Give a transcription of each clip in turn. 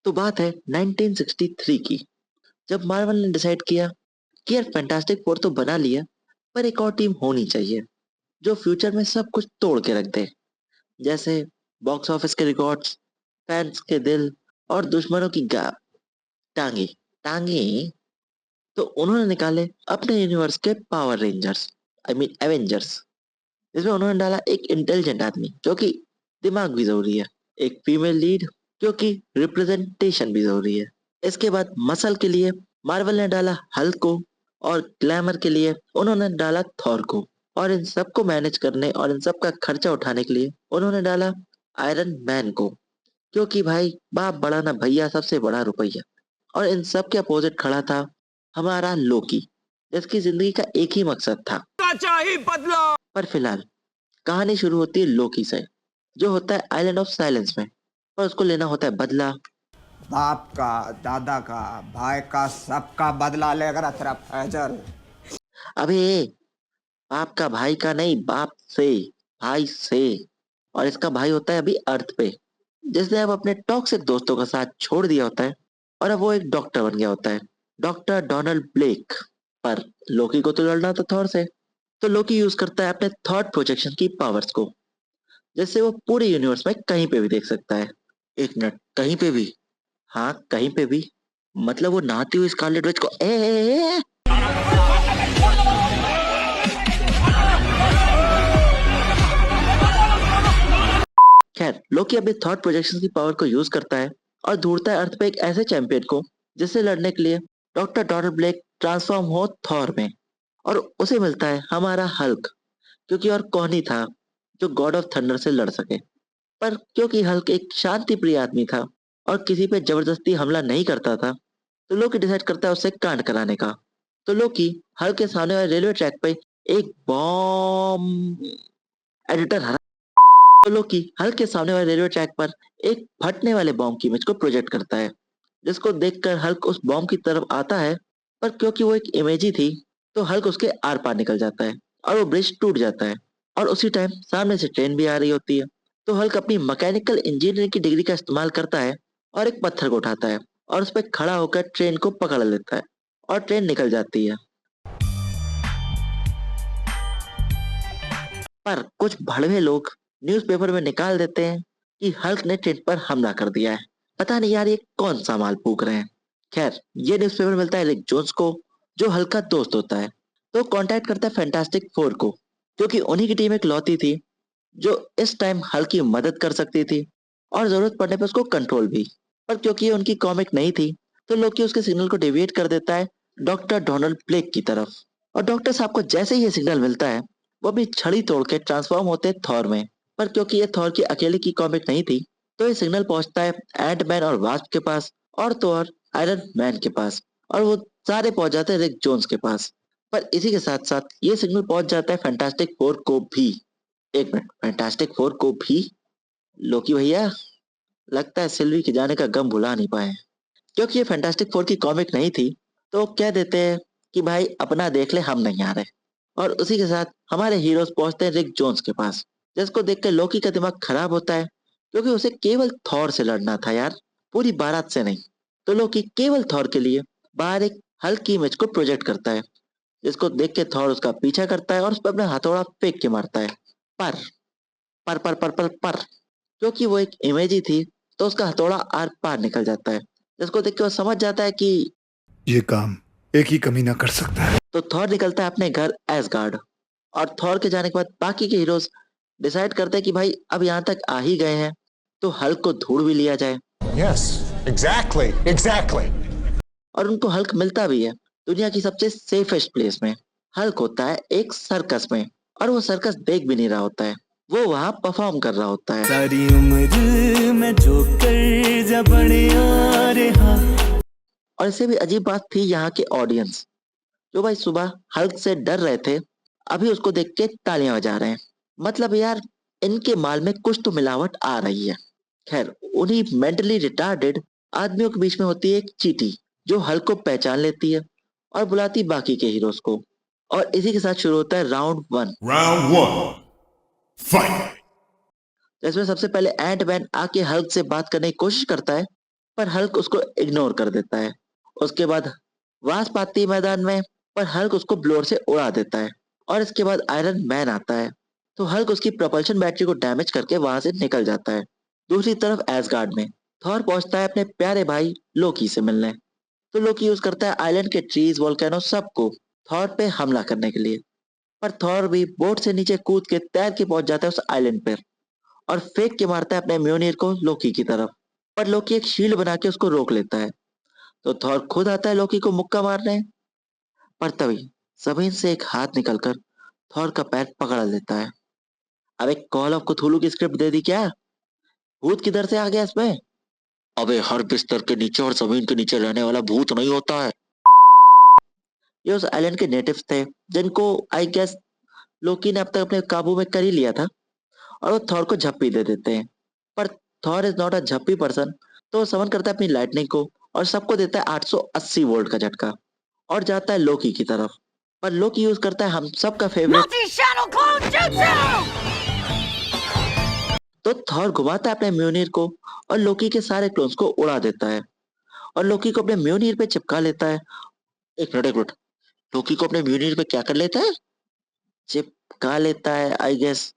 तो बात है 1963 की, जब मार्वल ने डिसाइड किया कि यार फैंटास्टिक फोर तो बना लिया, पर एक और टीम होनी चाहिए जो फ्यूचर में सब कुछ तोड़ के रख दे, जैसे बॉक्स ऑफिस के रिकॉर्ड्स, फैंस के दिल और दुश्मनों की टांगी टांगी। तो उन्होंने निकाले अपने यूनिवर्स के power rangers, I mean Avengers, जिसमें उन्होंने डाला एक इंटेलिजेंट आदमी जो कि दिमाग भी जरूरी है, एक फीमेल लीड क्योंकि रिप्रेजेंटेशन भी जरूरी है। इसके बाद मसल के लिए मार्वल ने डाला हल्क को, और ग्लैमर के लिए उन्होंने डाला थॉर को, और इन सबको मैनेज करने और इन सब का खर्चा उठाने के लिए उन्होंने डाला आयरन मैन को, क्योंकि भाई बाप बड़ा ना भैया, सबसे बड़ा रुपया। और इन सब के अपोजिट खड़ा था हमारा लोकी, जिसकी जिंदगी का एक ही मकसद था, चाहिए बदला। पर फिलहाल कहानी शुरू होती है लोकी से, जो होता है आइलैंड ऑफ साइलेंस में, और उसको लेना होता है बदला। बाप का, दादा का, भाई का, सबका बदला लेकर तेरा फैजल। अबे बाप का भाई का नहीं, बाप से, भाई से। और इसका भाई होता है अभी अर्थ पे, जिसने अब अपने टॉक्सिक दोस्तों का साथ छोड़ दिया होता है, और अब वो एक डॉक्टर बन गया होता है, डॉक्टर डोनाल्ड ब्लेक। पर लोकी को तो लड़ना था थॉर से, तो लोकी यूज करता है अपने थॉट प्रोजेक्शन की पावर्स को, जिससे वो पूरे यूनिवर्स में कहीं पे भी देख सकता है। एक मिनट, कहीं पे भी? हाँ कहीं पे भी, मतलब वो नहाती हुई स्कारलेट विच को ए। खैर लोकी अपने थॉट प्रोजेक्शन की पावर को यूज करता है और ढूंढता है अर्थ पे एक ऐसे चैंपियन को जिससे लड़ने के लिए डॉक्टर डोनाल्ड ब्लेक ट्रांसफॉर्म हो थॉर में, और उसे मिलता है हमारा हल्क, क्योंकि और कौन ही था जो गॉड ऑफ थंडर से लड़ सके। पर क्योंकि हल्क एक शांति प्रिय आदमी था और किसी पे जबरदस्ती हमला नहीं करता था, तो लोकी डिसाइड करता है उससे कांड कराने का। तो लोकी हल्क के सामने वाले रेलवे ट्रैक पे एक बॉम्ब एडिटर हरा। तो लोकी हल्क के सामने वाले रेलवे ट्रैक पर एक फटने वाले बॉम्ब की इमेज को प्रोजेक्ट करता है, जिसको देखकर हल्क उस बॉम्ब की तरफ आता है, पर क्योंकि वो एक इमेज ही थी, तो हल्क उसके आर पार निकल जाता है और वो ब्रिज टूट जाता है। और उसी टाइम सामने से ट्रेन भी आ रही होती है, तो हल्क अपनी मैकेनिकल इंजीनियरिंग की डिग्री का इस्तेमाल करता है और एक पत्थर को उठाता है और उस पर खड़ा होकर ट्रेन को पकड़ लेता है, और ट्रेन निकल जाती है। पर कुछ भड़वे लोग न्यूज़पेपर में निकाल देते हैं कि हल्क ने ट्रेन पर हमला कर दिया है। पता नहीं यार ये कौन सा माल फूक रहे हैं। खैर ये न्यूज़पेपर मिलता है रिक जोन्स को, जो हल्क का दोस्त होता है, तो कांटेक्ट करता है फैंटास्टिक फोर को, क्योंकि उन्हीं की टीम एक लौती थी जो इस टाइम हल्क की मदद कर सकती थी और जरूरत पड़ने पर उसको कंट्रोल भी। पर क्योंकि ये उनकी कॉमिक नहीं थी, तो लोकी उसके सिग्नल को डेविएट कर देता है डॉक्टर डोनाल्ड ब्लेक की तरफ, और डॉक्टर साहब को जैसे ही ये सिग्नल मिलता है वो भी छड़ी तोड़ के ट्रांसफॉर्म होते हैं थॉर में। पर क्योंकि ये थॉर की अकेले की कॉमिक नहीं थी, तो ये सिग्नल पहुंचता है एंट मैन और वास्प के पास, और तो और आयरन मैन के पास, और वो सारे पहुंच जाते हैं रिक जोन्स के पास। पर इसी के साथ साथ ये सिग्नल पहुंच जाता है फैंटास्टिक फोर को भी। एक मिनट, फैंटास्टिक फोर को भी? लोकी भैया, लगता है सिल्वी के जाने का गम भुला नहीं पाए। क्योंकि ये फैंटास्टिक फोर की कॉमिक नहीं थी, तो वो कह देते हैं कि भाई अपना देख ले, हम नहीं आ रहे। और उसी के साथ हमारे हीरोज पहुंचते हैं रिक जोन्स के पास, जिसको देख के लोकी का दिमाग खराब होता है, क्योंकि उसे केवल थॉर से लड़ना था यार, पूरी बारात से नहीं। तो लोकी केवल थॉर के लिए बाहर एक हल्की इमेज को प्रोजेक्ट करता है, जिसको देख के थॉर उसका पीछा करता है और उस पर अपना हथौड़ा फेंक के मारता है। पर पर क्योंकि वो एक इमेज ही थी, तो उसका हथौड़ा आर पार निकल जाता है, जिसको देख के वो समझ जाता है कि ये काम एक ही कमीना कर सकता है। तो थॉर निकलता है अपने घर एसगार्ड। और थॉर के जाने के बाद बाकी के हीरोज डिसाइड करते हैं कि भाई अब यहाँ तक आ ही गए हैं, तो हल्क को ढूंढ भी लिया जाए। Yes, exactly. और उनको हल्क मिलता भी है दुनिया की सबसे सेफेस्ट प्लेस में। हल्क होता है एक सर्कस में, और वो सर्कस देख भी नहीं रहा होता है, वो वहां परफॉर्म कर रहा होता है। सारी उम्र मैं जो कर जब आ रहा। और इससे भी अजीब बात थी यहाँ के ऑडियंस, जो भाई सुबह हल्क से डर रहे थे, अभी उसको देख के तालियां बजा रहे हैं। मतलब यार इनके माल में कुछ तो मिलावट आ रही है। खैर उन्हीं मेंटली रिटार्डेड आदमियों के बीच में होती है एक चीटी, जो हल्क को पहचान लेती है और बुलाती बाकी के हीरोज को। और इसी के साथ शुरू होता है राउंड 1, Round one, fight. जिसमें सबसे पहले एंट मैन आके हल्क से बात करने की कोशिश करता है, पर हल्क उसको इग्नोर कर देता है। उसके बाद वास्प आती है मैदान में, पर हल्क उसको ब्लोअर से उड़ा देता है। और इसके बाद आयरन मैन आता है, तो हल्क उसकी प्रोपल्शन बैटरी को डैमेज करके वहां से निकल जाता है। दूसरी तरफ एसगार्ड में थॉर पहुंचता है अपने प्यारे भाई लोकी से मिलने। तो लोकी यूज करता है आइलैंड के ट्रीज, वोल्केनो सबको थॉर पे हमला करने के लिए। पर थॉर भी बोट से नीचे कूद के तैर के पहुंच जाता है उस आइलैंड पर और फेंक के मारता है अपने म्योनिर को लोकी की तरफ। पर लोकी एक शील्ड बना के उसको रोक लेता है, तो थॉर खुद आता है लोकी को मुक्का मारने। पर तभी जमीन से एक हाथ निकलकर थॉर का पैर पकड़ लेता है। अब एक कॉल ऑफ क्थुलू की स्क्रिप्ट दे दी क्या? भूत किधर से आ गया इसमें? अबे हर बिस्तर के नीचे और जमीन के नीचे रहने वाला भूत नहीं होता है। ये उस आइलैंड के नेटिव्स थे जिनको आई गेस लोकी ने अब तक अपने काबू में कर ही लिया था, और वो थॉर को झप्पी दे देते हैं। पर थॉर इज नॉट अ झप्पी पर्सन, तो वो समन करता है अपनी लाइटनिंग को और सबको देता है 880 वोल्ट का झटका और जाता है लोकी की तरफ। पर लोकी यूज करता है हम सबका फेवरेट, तो थॉर घुमाता है अपने म्योनिर को और लोकी के सारे क्लोन्स को उड़ा देता है और लोकी को अपने म्योनिर पे चिपका लेता है। एक मिनट, लोकी को अपने म्योनिर पे क्या कर लेता है? चिपका लेता है आई गेस।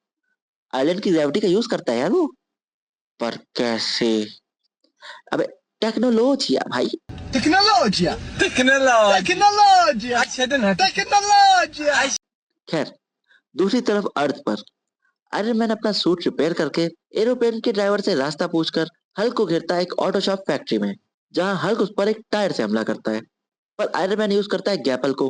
आइलैंड की ग्रेविटी का यूज करता है यार वो। पर कैसे? अबे टेक्नोलॉजिया भाई। Tecnologia! Tecnologia! Tecnologia! खैर, दूसरी तरफ अर्थ पर आयरन मैन अपना सूट रिपेयर करके एरोप्लेन के ड्राइवर से रास्ता पूछकर हल्क को घेरता है एक ऑटो शॉप फैक्ट्री में, जहां हल्क उस पर एक टायर से हमला करता है। पर आयरन मैन यूज करता है गैपल को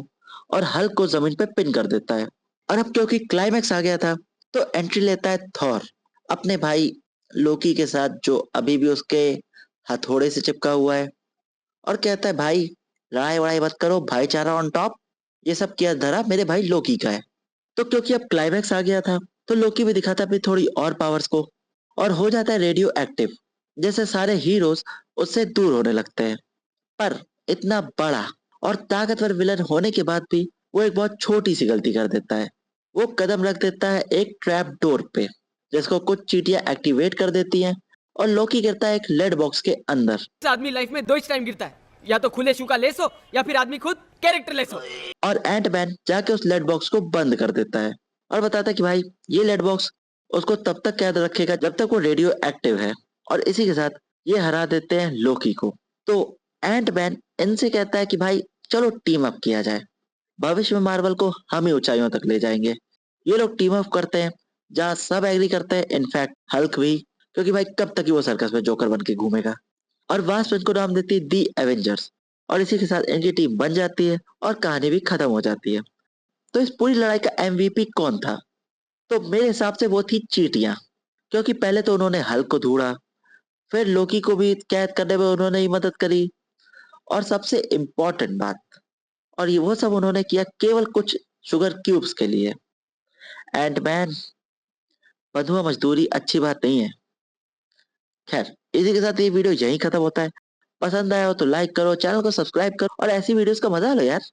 और हल्क को जमीन पे पिन कर देता है। और अब क्योंकि क्लाइमैक्स आ गया था, तो एंट्री लेता है थॉर अपने भाई लोकी के साथ, जो अभी भी उसके हथौड़े से चिपका हुआ है, और कहता है भाई लड़ाई वड़ाई मत करो, भाईचारा ऑन टॉप। ये सब किया धरा मेरे भाई लोकी का है। तो क्योंकि अब क्लाइमैक्स आ गया था, तो लोकी भी दिखाता है अपनी थोड़ी और पावर्स को और हो जाता है रेडियो एक्टिव, जैसे सारे हीरोज उससे दूर होने लगते हैं। पर इतना बड़ा और ताकतवर विलन होने के बाद भी वो एक बहुत छोटी सी गलती कर देता है। वो कदम रख देता है एक ट्रैप डोर पे, जिसको कुछ चींटियां एक्टिवेट कर देती हैं और लोकी गिरता है एक लेड बॉक्स के अंदर। आदमी लाइफ में दो ही टाइम गिरता है, या तो खुले शू का लेस हो या फिर आदमी खुद कैरेक्टर लेस हो। और एंट मैन जाके उस लेड बॉक्स को बंद कर देता है और बताता है कि भाई ये लेड बॉक्स उसको तब तक कैद रखेगा जब तक वो रेडियो एक्टिव है। और इसी के साथ ये हरा देते हैं लोकी को। तो एंट मैन इनसे कहता है कि भाई चलो टीम अप किया जाए, भविष्य में मार्वल को हम ही ऊंचाइयों तक ले जाएंगे। ये लोग टीम अप करते हैं, जहाँ सब एग्री करते हैं, इनफैक्ट हल्क भी, क्योंकि भाई कब तक ही वो सर्कस में जोकर बन के घूमेगा। और वास्प इनको नाम देती है दी एवेंजर्स, और इसी के साथ इनकी टीम बन जाती है और कहानी भी खत्म हो जाती है। तो इस पूरी लड़ाई का एमवीपी कौन था? तो मेरे हिसाब से वो थी चींटियां, क्योंकि पहले तो उन्होंने हल्क को ढूंढा, फिर लोकी को भी कैद करने में उन्होंने ही मदद करी, और सबसे इम्पोर्टेंट बात, और ये वो सब उन्होंने किया केवल कुछ शुगर क्यूब्स के लिए। एंड मैन, बंधुआ मजदूरी अच्छी बात नहीं है। खैर, इसी के साथ ये वीडियो यहीं खत्म होता है। पसंद आया हो तो लाइक करो, चैनल को सब्सक्राइब करो और ऐसी वीडियोस का मजा लो यार।